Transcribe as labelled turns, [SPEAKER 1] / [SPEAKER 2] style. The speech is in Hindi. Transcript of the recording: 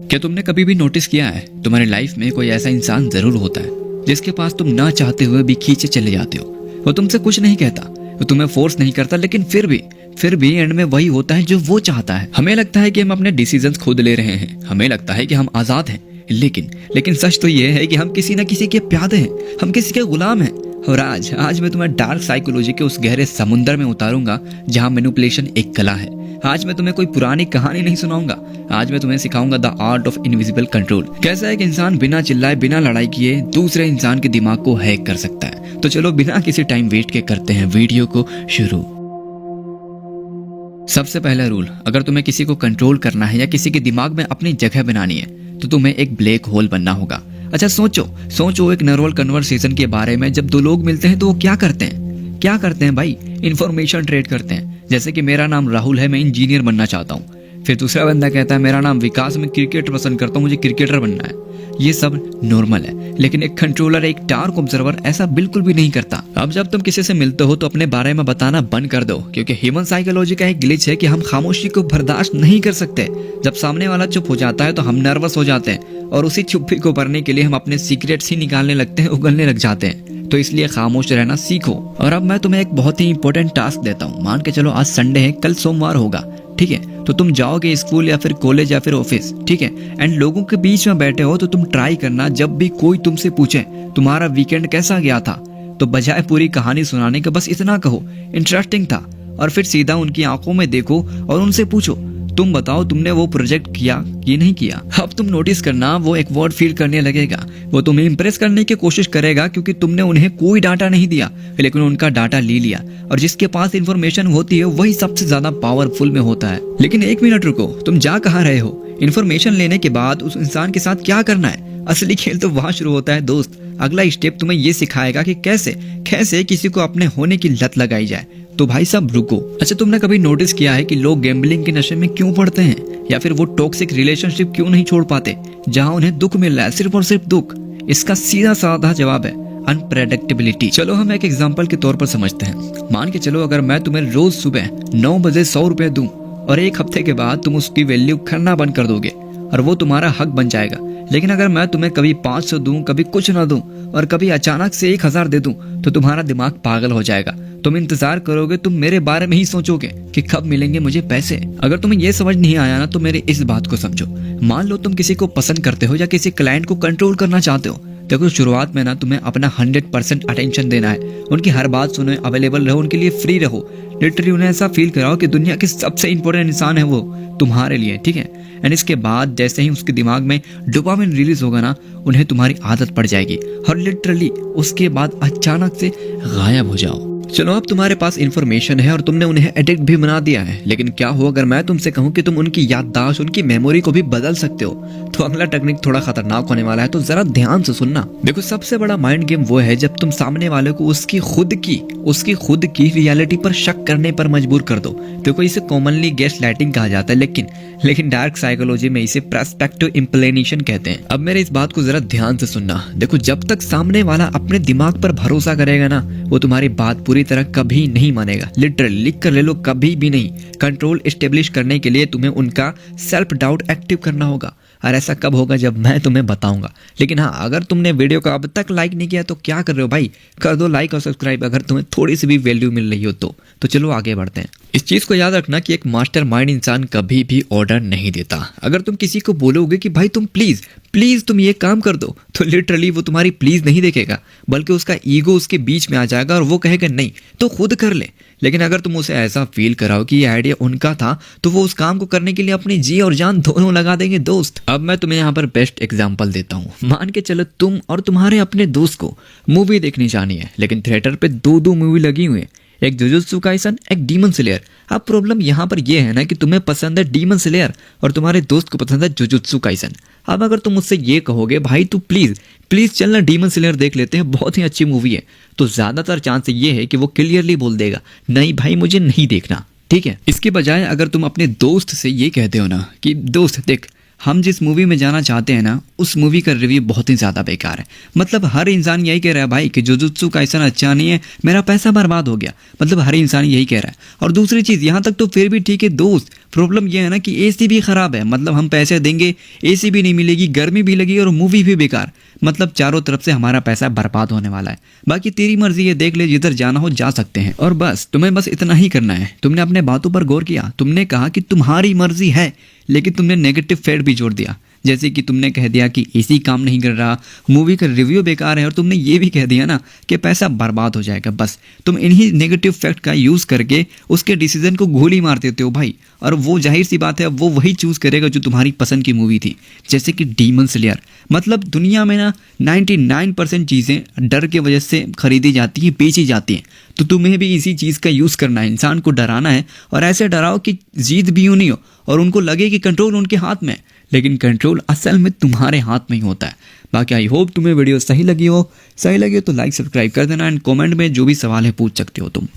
[SPEAKER 1] क्या तुमने कभी भी नोटिस किया है तुम्हारी लाइफ में कोई ऐसा इंसान जरूर होता है जिसके पास तुम ना चाहते हुए भी खींचे चले जाते हो। वो तुमसे कुछ नहीं कहता, वो तुम्हें फोर्स नहीं करता, लेकिन फिर भी एंड में वही होता है जो वो चाहता है। हमें लगता है कि हम अपने डिसीजंस खुद ले रहे हैं, हमें लगता है कि हम आजाद हैं, लेकिन सच तो ये है कि हम किसी न किसी के प्यादे हैं, हम किसी के गुलाम हैं। और आज मैं तुम्हें डार्क साइकोलॉजी के उस गहरे समुंदर में उतारूंगा जहां मैनिपुलेशन एक कला है। आज मैं तुम्हें कोई पुरानी कहानी नहीं सुनाऊंगा, आज मैं तुम्हें सिखाऊंगा the art of invisible control. कैसा एक इंसान बिना चिल्लाए बिना लड़ाई किए दूसरे इंसान के दिमाग को हैक कर सकता है। तो चलो बिना किसी टाइम वेस्ट के करते हैं वीडियो को शुरू। सबसे पहला रूल, अगर तुम्हें किसी को कंट्रोल करना है या किसी के दिमाग में अपनी जगह बनानी है तो तुम्हें एक ब्लैक होल बनना होगा। अच्छा सोचो एक नर्वल कन्वर्सेशन के बारे में। जब दो लोग मिलते हैं तो वो क्या करते हैं भाई? इंफॉर्मेशन ट्रेड करते हैं। जैसे कि मेरा नाम राहुल है, मैं इंजीनियर बनना चाहता हूँ। फिर दूसरा बंदा कहता है मेरा नाम विकास, मैं क्रिकेट पसंद करता हूँ, मुझे क्रिकेटर बनना है। ये सब नॉर्मल है, लेकिन एक कंट्रोलर, एक डार्क ऑब्जर्वर ऐसा बिल्कुल भी नहीं करता। अब जब तुम किसी से मिलते हो तो अपने बारे में बताना बंद कर दो, क्योंकि ह्यूमन साइकोलॉजी का एक ग्लिच है कि हम खामोशी को बर्दाश्त नहीं कर सकते। जब सामने वाला चुप हो जाता है तो हम नर्वस हो जाते हैं और उसी चुप्पी को भरने के लिए हम अपने सीक्रेट्स ही निकालने लगते हैं, उगलने लग जाते हैं। तो इसलिए खामोश रहना सीखो। और अब मैं तुम्हें एक बहुत ही इंपॉर्टेंट टास्क देता हूँ। मान के चलो आज संडे है, कल सोमवार होगा, ठीक है? तो तुम जाओगे स्कूल या फिर कॉलेज या फिर ऑफिस, ठीक है? एंड लोगों के बीच में बैठे हो तो तुम ट्राई करना, जब भी कोई तुमसे पूछे तुम्हारा वीकेंड कैसा गया था, तो बजाय पूरी कहानी सुनाने के बस इतना कहो इंटरेस्टिंग था, और फिर सीधा उनकी आंखों में देखो और उनसे पूछो तुम बताओ तुमने वो प्रोजेक्ट किया कि नहीं किया। अब तुम नोटिस करना वो एक वर्ड फील करने लगेगा, वो तुम्हें इंप्रेस करने की कोशिश करेगा, क्योंकि तुमने उन्हें कोई डाटा नहीं दिया लेकिन उनका डाटा ले लिया। और जिसके पास इंफॉर्मेशन होती है वही सबसे ज्यादा पावरफुल में होता है। लेकिन एक मिनट रुको, तुम जा कहाँ रहे हो? इन्फॉर्मेशन लेने के बाद उस इंसान के साथ क्या करना है? असली खेल तो वहां शुरू होता है दोस्त। अगला स्टेप तुम्हें ये सिखाएगा कि कैसे किसी को अपने होने की लत लगाई जाए। तो भाई साहब रुको। अच्छा, तुमने कभी नोटिस किया है कि लोग गैम्बलिंग के नशे में क्यों पड़ते हैं, या फिर वो टॉक्सिक रिलेशनशिप क्यों नहीं छोड़ पाते जहां उन्हें दुख मिल रहा है, सिर्फ और सिर्फ दुख? इसका सीधा साधा जवाब है अनप्रेडिक्टेबिलिटी। चलो हम एक एग्जांपल के तौर पर समझते हैं। मान के चलो अगर मैं तुम्हें रोज सुबह 9 बजे 100 रुपए दूं और एक हफ्ते के बाद तुम उसकी वैल्यू करना बंद कर दोगे और वो तुम्हारा हक बन जाएगा। लेकिन अगर मैं तुम्हें कभी 500 दूं, कभी कुछ ना दूं और कभी अचानक से 1000 दे दूं तो तुम्हारा दिमाग पागल हो जाएगा। तुम इंतजार करोगे, तुम मेरे बारे में ही सोचोगे कि कब मिलेंगे मुझे पैसे। अगर तुम्हें यह समझ नहीं आया ना तो मेरे इस बात को समझो। मान लो तुम किसी को पसंद करते हो या किसी क्लाइंट को कंट्रोल करना चाहते हो। देखो शुरुआत में ना तुम्हें अपना 100% अटेंशन देना है, उनकी हर बात सुनो, अवेलेबल रहो, उनके लिए फ्री रहो। लिटरली उन्हें ऐसा फील कराओ कि दुनिया के सबसे इंपॉर्टेंट इंसान है वो तुम्हारे लिए, ठीक है? एंड इसके बाद जैसे ही उसके दिमाग में डोपामिन रिलीज होगा ना, उन्हें तुम्हारी आदत पड़ जाएगी और लिटरली उसके बाद अचानक से गायब हो जाओ। चलो अब तुम्हारे पास इंफॉर्मेशन है और तुमने उन्हें एडिक्ट भी बना दिया है, लेकिन क्या हो अगर मैं तुमसे कहूं कि तुम उनकी याददाश्त, उनकी मेमोरी को भी बदल सकते हो? तो अगला टेक्निक थोड़ा खतरनाक होने वाला है, तो जरा ध्यान से सुनना। देखो सबसे बड़ा माइंड गेम वो है जब तुम सामने वाले को उसकी खुद की रियलिटी पर शक करने पर मजबूर कर दो। देखो इसे कॉमनली गैस लाइटिंग कहा जाता है, लेकिन डार्क साइकोलॉजी में इसे पर्सपेक्टिव इंप्लेनेशन कहते हैं। अब मेरे इस बात को जरा ध्यान से सुनना। देखो जब तक सामने वाला अपने दिमाग पर भरोसा करेगा ना, वो तुम्हारी बात पूरी तरह कभी नहीं मानेगा। लिटरली लिख कर ले लो, कभी भी नहीं। कंट्रोल एस्टेब्लिश करने के लिए तुम्हें उनका सेल्फ डाउट एक्टिव करना होगा, और ऐसा कब होगा? जब मैं तुम्हें बताऊंगा। लेकिन हाँ, अगर तुमने वीडियो को अब तक लाइक नहीं किया तो क्या कर रहे हो भाई? कर दो लाइक और सब्सक्राइब अगर तुम्हें थोड़ी सी भी वैल्यू मिल रही हो तो चलो आगे बढ़ते हैं। इस चीज को याद रखना कि एक मास्टरमाइंड इंसान कभी भी ऑर्डर नहीं देता। अगर तुम किसी को बोलोगे कि भाई तुम प्लीज तुम ये काम कर दो, तो लिटरली वो तुम्हारी प्लीज नहीं देखेगा, बल्कि उसका ईगो उसके बीच में आ जाएगा और वो कहेगा नहीं तो खुद कर ले। लेकिन अगर तुम उसे ऐसा फील कराओ कि ये आइडिया उनका था, तो वो उस काम को करने के लिए अपनी जी और जान दोनों लगा देंगे दोस्त। अब मैं तुम्हें यहाँ पर बेस्ट एग्जांपल देता हूँ। मान के चलो तुम और तुम्हारे अपने दोस्त को मूवी देखनी जानी है, लेकिन थिएटर पे दो मूवी लगी हुई है, एक जुजुत्सु काइसन, एक डीमन स्लेयर। अब प्रॉब्लम यहाँ पर यह है ना कि तुम्हें पसंद है डीमन स्लेयर और तुम्हारे दोस्त को पसंद है जुजुत्सु काइसन। अब अगर तुम मुझसे ये कहोगे भाई तू प्लीज चलना डीमन स्लेयर देख लेते हैं, बहुत ही अच्छी मूवी है, तो ज्यादातर चांस ये है कि वो क्लियरली बोल देगा नहीं भाई मुझे नहीं देखना, ठीक है? इसके बजाय अगर तुम अपने दोस्त से ये कहते हो ना कि दोस्त देख हम जिस मूवी में जाना चाहते हैं ना, उस मूवी का रिव्यू बहुत ही ज़्यादा बेकार है। मतलब हर इंसान यही कह रहा है भाई कि जुजुत्सु काइसन अच्छा नहीं है, मेरा पैसा बर्बाद हो गया। मतलब हर इंसान यही कह रहा है। और दूसरी चीज़, यहाँ तक तो फिर भी ठीक है दोस्त, प्रॉब्लम यह है ना कि एसी भी ख़राब है। मतलब हम पैसे देंगे, एसी भी नहीं मिलेगी, गर्मी भी लगी और मूवी भी बेकार। मतलब चारों तरफ से हमारा पैसा बर्बाद होने वाला है। बाकी तेरी मर्जी है, देख ले, जिधर जाना हो जा सकते हैं। और बस तुम्हें बस इतना ही करना है। तुमने अपने बातों पर गौर किया, तुमने कहा कि तुम्हारी मर्जी है, लेकिन तुमने नेगेटिव फैक्ट भी जोड़ दिया। जैसे कि तुमने कह दिया कि एसी काम नहीं कर रहा, मूवी का रिव्यू बेकार है, और तुमने ये भी कह दिया ना कि पैसा बर्बाद हो जाएगा। बस तुम इन्हीं नेगेटिव फैक्ट का यूज़ करके उसके डिसीजन को गोली मार देते हो भाई। और वो जाहिर सी बात है, वो वही चूज़ करेगा जो तुम्हारी पसंद की मूवी थी, जैसे कि डीमन स्लेयर। मतलब दुनिया में ना 99% चीज़ें डर के वजह से खरीदी जाती हैं, बेची जाती हैं। तो तुम्हें भी इसी चीज़ का यूज़ करना है, इंसान को डराना है, और ऐसे डराओ कि जीत भी यूँ नहीं हो और उनको लगे कि कंट्रोल उनके हाथ में है। लेकिन कंट्रोल असल में तुम्हारे हाथ में ही होता है। बाकी आई होप तुम्हें वीडियो सही लगी हो तो लाइक सब्सक्राइब कर देना, एंड कमेंट में जो भी सवाल है पूछ सकते हो तुम।